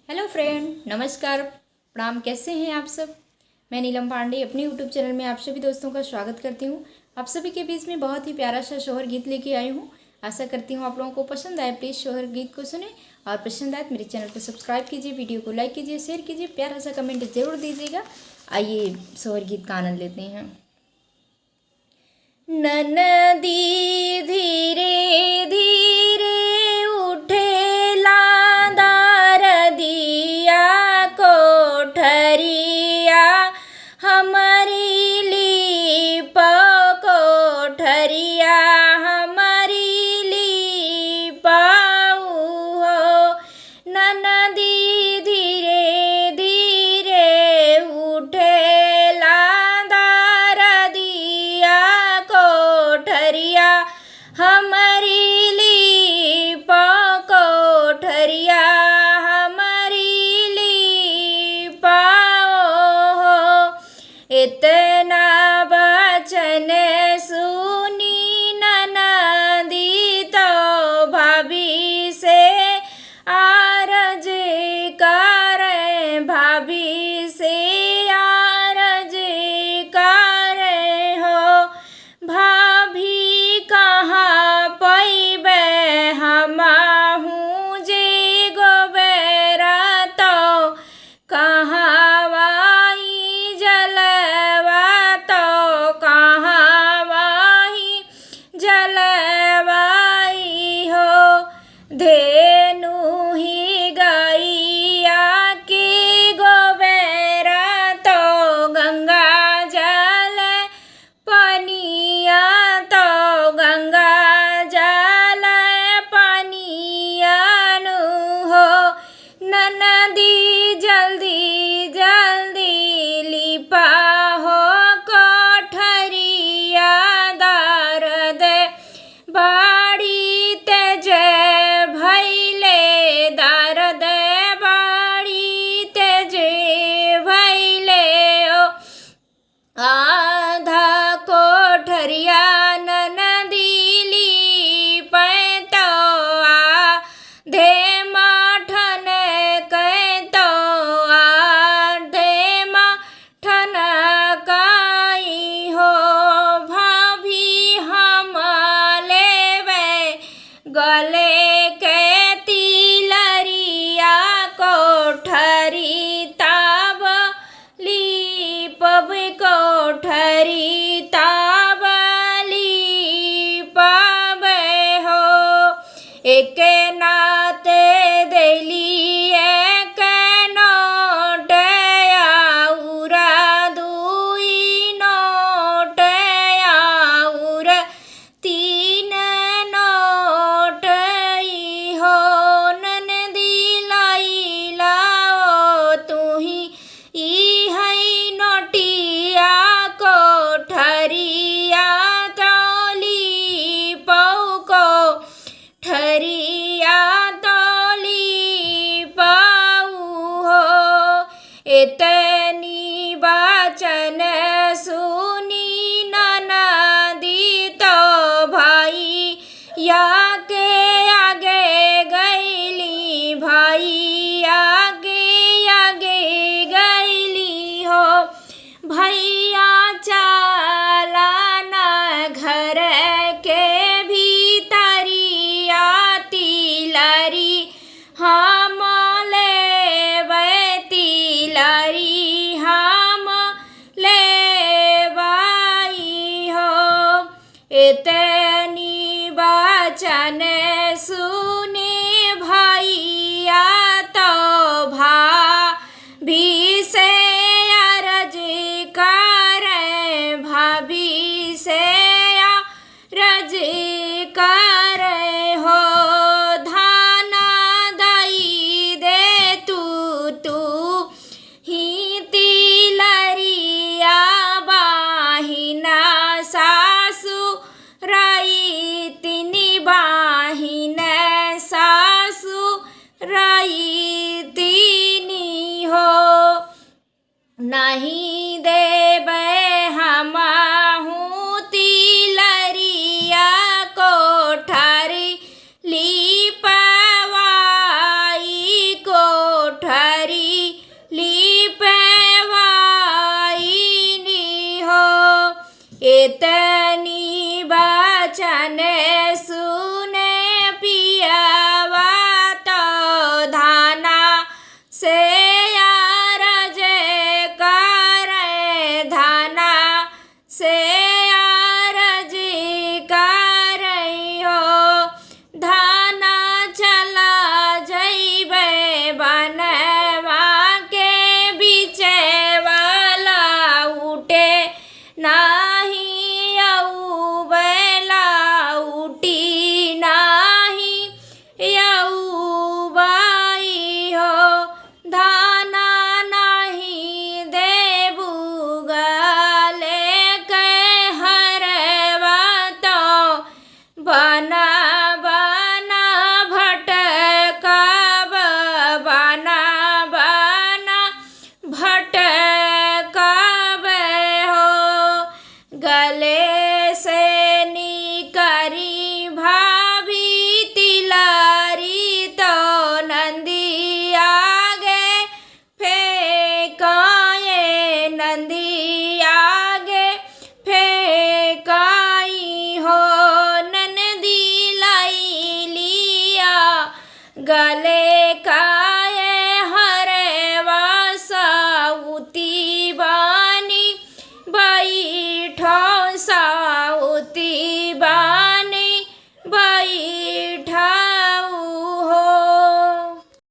Hello friend, नमस्कार, प्रणाम। कैसे हैं आप सब? मैं नीलम पांडे अपने यूट्यूब चैनल में आप सभी दोस्तों का स्वागत करती हूँ। आप सभी के बीच में बहुत ही प्यारा सा शोहर गीत लेके आई हूँ। आशा करती हूँ आप लोगों को पसंद आए। प्लीज़ शोहर गीत को सुने और पसंद आए तो मेरे चैनल को सब्सक्राइब कीजिए, वीडियो को लाइक कीजिए, शेयर कीजिए, प्यारा सा कमेंट ज़रूर दीजिएगा। आइए शोहर गीत का आनंद लेते हैं। ननदी धीरे धीरे उठेला दारदिया कोठरिया हमारी लीप कोठरिया हमारी लीपाऊ हो। ननदी धीरे धीरे उठेला दारदिया कोठरिया हमारी लीप कोठरिया हमारी लीपाओ हो। इतना वचन सुनी ननदी तो भाभी से आरज करे, भाभी से आरज करे हो। भाभी कहाँ पैबे हमाहूँ जे गोबेरा तो कहाँ वाही जलवा तो कहाँ वाही जलवाई हो। धेनु ही गैया की गोबेरा तो गंगा जल पनिया तो गंगा जल पनियानु हो। ननदी जल्दी जल्दी लिपा हो कोठरिया दारद बाड़ी तेज भैले दारद बाड़ी तेज भैले ओ। आधा कोठरिया ननदी लीपै तो आधे माठन कै तो आधे माठन काई हो। भाभी हम लेवे गले के तिलरिया कोठरी ताब लीपब कोठरी ताब लीपब हो। एक नाते देली एक नोट आउरा दुई नोट आउर तीन नोट हो। ननदी लाओ तुही ई है नोटिया कोठरिया तौली पौ को ठरिया तौली पाऊ हो। इतने